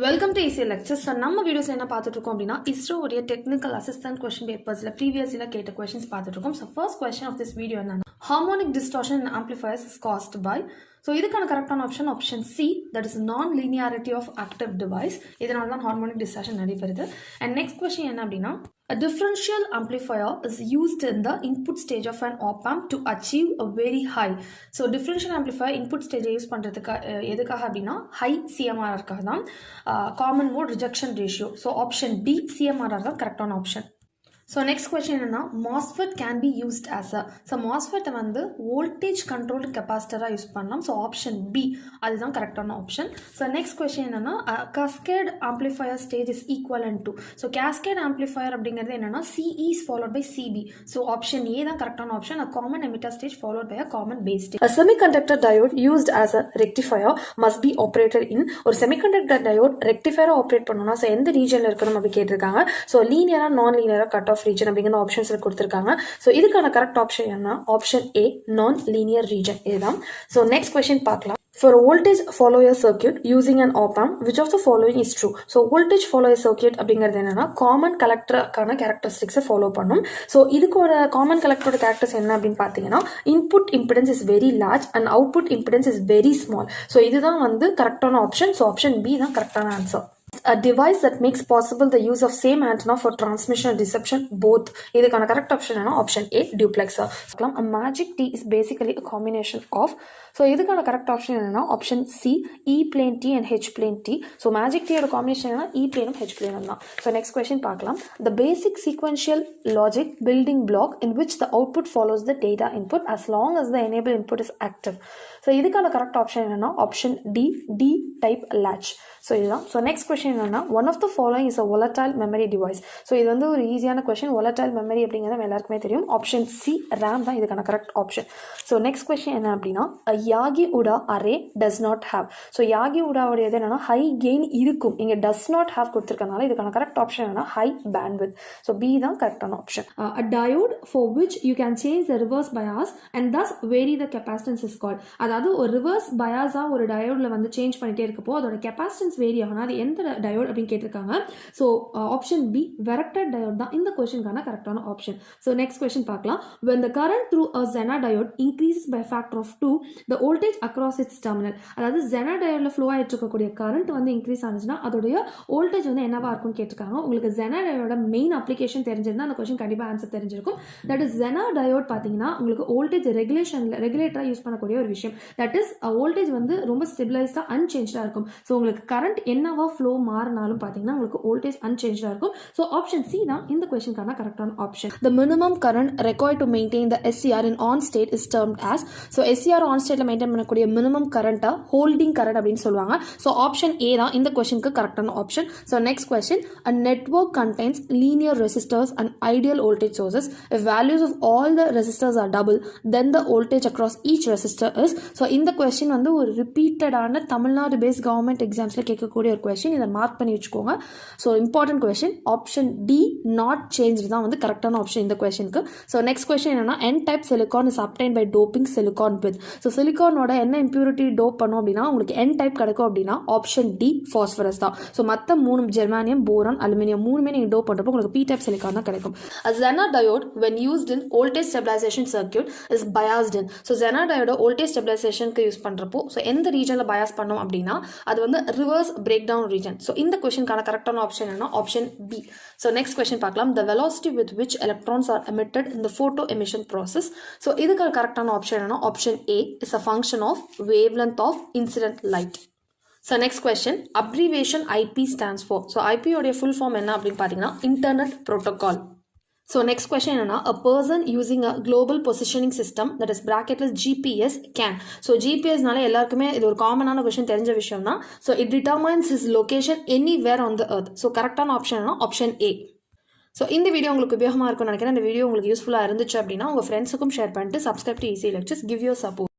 Welcome to easy lectures. நம்ம videos என்ன பார்த்துட்டு இருக்கோம் அப்படின்னா இஸ்ரோவுடைய டெக்னிக்கல் அசிஸ்டன்ட் கொஸ்டின் பேப்பர்ஸில் ப்ரீவியஸில் கேட்ட கொஸ்டின்ஸ் பார்த்துட்டு இருக்கோம். So first question of this video என்னன்னா harmonic distortion in amplifiers is caused by. So இதுக்கான கரெக்டான option C, that is non linearity of active device. இதனால தான் ஹார்மோனிக் டிஸ்டார்ஷன் நடைபெறுது. அண்ட் நெக்ஸ்ட் கொஸ்டின் என்ன அப்படின்னா a differential amplifier is used in the input stage of an op-amp to achieve a very high. So differential amplifier input stage use பண்ணுறதுக்கு எதுக்காக அப்படின்னா high சிஎம்ஆர்ஆருக்காக தான், common mode rejection ratio. So option D CMRR தான் கரெக்டான option. So next question என்னன்னா MOSFET can be used as a. So MOSFET வந்து voltage controlled கெப்பாசிட்டராக யூஸ் பண்ணலாம். ஸோ ஆப்ஷன் பி அதுதான் கரெக்டான ஆப்ஷன். ஸோ நெக்ஸ்ட் கொஸ்டின் என்னன்னா cascade amplifier stage is equivalent to. So cascade amplifier அப்படிங்கிறது என்னன்னா CE is followed by CB. So option A தான் கரெக்டான option. A common emitter stage followed by a common base stage. A semiconductor diode used as a rectifier must be operated in. ஒரு semiconductor diode rectifier operate பண்ணணும்னா so எந்த ரீஜனில் இருக்கணும் அப்படி கேட்டிருக்காங்க. So லீனியரா நான் லீனியரா கட் ஆஃப் region அப்படிங்கிற ஆப்ஷன்ஸ்ல கொடுத்திருக்காங்க. சோ இதுக்கான கரெக்ட் ஆப்ஷன் என்ன? ஆப்ஷன் ஏ நான் லீனியர் ரீஜன் இதுதான். சோ நெக்ஸ்ட் क्वेश्चन பார்க்கலாம். For a voltage follower circuit using an op-amp, which of the following is true? So voltage follower circuit அப்படிங்கிறது என்னன்னா காமன் கலெக்டருக்கான கேரக்டரிஸ்டிக்ஸை ஃபாலோ பண்ணும். ஸோ இதுக்கோட காமன் கலெக்டரோட கேரக்டர்ஸ் என்ன அப்படின்னு பார்த்தீங்கன்னா input impedance is very large and output impedance is very small. So இதுதான் வந்து கரெக்டான option. So option B தான் கரெக்டான answer. A device that makes possible the use of same antenna for transmission and reception both. இதுக்கான correct option என்ன? Option A duplexer. A magic T is basically a combination of. So இதுக்கான correct option என்னன்னா option C E plane T and H plane T. So magic டீயோட combination என்ன? E பிளேனும் H பிளேனும் தான். So next question பார்க்கலாம். The basic sequential logic building block in which the output follows the data input as long as the enable input is active. So இதுக்கான correct option என்னன்னா option D D type latch. So இதுதான். So next question என்னன்னா one of the following is a volatile memory device. ஸோ இது வந்து ஒரு ஈஸியான question. volatile memory அப்படிங்கிறது எல்லாருக்குமே தெரியும். ஆப்ஷன் சி ரேம் தான் இதுக்கான correct option. So next question என்ன அப்படின்னா Yagi Uda array does not have. So Yagi உடாவுடைய இது என்னன்னா ஹை கெயின் இருக்கும், இங்கே டஸ் நாட் ஹேவ் கொடுத்துருக்கனால இதுக்கான கரெக்ட் ஆப்ஷன் என்னன்னா ஹை பேண்ட்வித். ஸோ பி தான் கரெக்டான option. A diode for which you can change the reverse bias and thus vary the capacitance is called. அதாவது ஒரு ரிவர்ஸ் பயாஸா ஒரு டயோட்ல வந்து சேஞ்ச் பண்ணிட்டே இருக்கப்போ அதோட கெப்பாசிட்டன்ஸ் வேரி ஆகும். அது எந்த டயோட் அப்படின்னு கேட்டிருக்காங்க. ஸோ ஆப்ஷன் பி வெரக்டட் டயோட் தான் இந்த கொஸ்டினுக்கான கரெக்டான ஆப்ஷன். ஸோ நெக்ஸ்ட் கொஸ்டின் பார்க்கலாம். When the current through a Zener diode increases by a factor of 2, the voltage across its terminal. அதாவது Zener diode ஃப்ளோ ஆயிட்டு இருக்கக்கூடிய கரண்ட் வந்து இன்க்ரீஸ் ஆனிச்சுன்னா அதோடைய வோல்டேஜ் வந்து என்னவா இருக்கும்னு கேட்டிருக்காங்க. உங்களுக்கு Zener diode மெயின் அப்ளிகேஷன் தெரிஞ்சிருந்தா அந்த கொஸ்டின் கண்டிப்பாக ஆன்சர் தெரிஞ்சிருக்கும். தட் இஸ் Zener diode பார்த்தீங்கன்னா உங்களுக்கு வோல்டேஜ் ரெகுலேட்டரா யூஸ் பண்ணக்கூடிய ஒரு விஷயம். தட் இஸ் வோல்டேஜ் வந்து ரொம்ப ஸ்டெபிளைஸ்டா அன்சேஞ்சா இருக்கும். ஸோ உங்களுக்கு கரண்ட் என்னவா ஃப்ளோ மாறினாலும் பார்த்தீங்கன்னா உங்களுக்கு வோல்டேஜ் அன்சேஞ்சா இருக்கும். ஸோ ஆப்ஷன் சி தான் இந்த கொஸ்டினுக்கான கரெக்டான option. The minimum current required to maintain the SCR in on state is termed as. So SCR on ஸ்டேட்ல மெயின்டைன் பண்ணக்கூடிய மினிமம் கரண்ட்டா ஹோல்டிங் கரண்ட் அப்படின்னு சொல்லுவாங்க. ஸோ ஆப்ஷன் ஏ தான் இந்த கொஸ்டினுக்கு கரெக்டான option. So next question. A network contains linear resistors and ideal voltage sources. If values of all the resistors are double, then the voltage across each resistor is. So இந்த question வந்து ஒரு ரிப்பீட்டடான Tamil Nadu base government எக்ஸாம்ஸ்ல கேட்கக்கூடிய ஒரு question. இதை mark பண்ணி வச்சுக்கோங்க. So important question. Option D not change தான் வந்து கரெக்டான ஆப்ஷன் இந்த கொஸ்டினுக்கு. ஸோ நெக்ஸ்ட் கொஸ்டின் என்னன்னா N type silicon is obtained by doping silicon with. So சிலிகானோட என்ன இம்பியூரிட்டி டோப் பண்ணும் அப்படின்னா உங்களுக்கு N டைப் கிடைக்கும் அப்படின்னா ஆப்ஷன் டி ஃபாஸ்பரஸ் தான். ஸோ மற்ற மூணு ஜெர்மானியம் போரான் அலுமினியம் மூணுமே நீங்கள் டோப் பண்ணுறப்போ உங்களுக்கு P டைப் சிலிகான் தான் கிடைக்கும். Zener diode when used in voltage stabilization circuit is biased in. ஸோ Zener diode voltage stabilizationக்கு யூஸ் பண்ணுறப்போ ஸோ எந்த ரீஜனில் பயாஸ் பண்ணோம் அப்படின்னா அது வந்து reverse breakdown region. So இந்த கொஸ்டினுக்கான கரெக்டான ஆப்ஷன் என்ன? Option B. So next question பார்க்கலாம். The velocity with which electrons are emitted in the photo emission process. So இதுக்கு கரெக்டான ஆப்ஷன் என்ன? Option A is a function of wavelength of incident light. So next question, abbreviation IP stands for. So IP உடைய full form என்ன அப்படின்னு பார்த்தீங்கன்னா Internet Protocol. So next question என்னன்னா a person using a global positioning system that is bracketless GPS can. So GPS நால எல்லாருக்குமே இது ஒரு காமனான கொஸ்டின் தெரிஞ்ச விஷயம் தான். So it determines his location anywhere on the earth. So கரெக்டான ஆப்ஷன் என்ன? ஆப்ஷன் ஏ. ஸோ இந்த வீடியோ உங்களுக்கு உபயோகமாக இருக்கும்னு நினைக்கிறேன். இந்த வீடியோ உங்களுக்கு யூஸ்ஃபுல்லாக இருந்துச்சு அப்படின்னா உங்கள் ஃப்ரெண்ட்ஸுக்கும் ஷேர் பண்ணிட்டு subscribe to easy lectures. Give your support.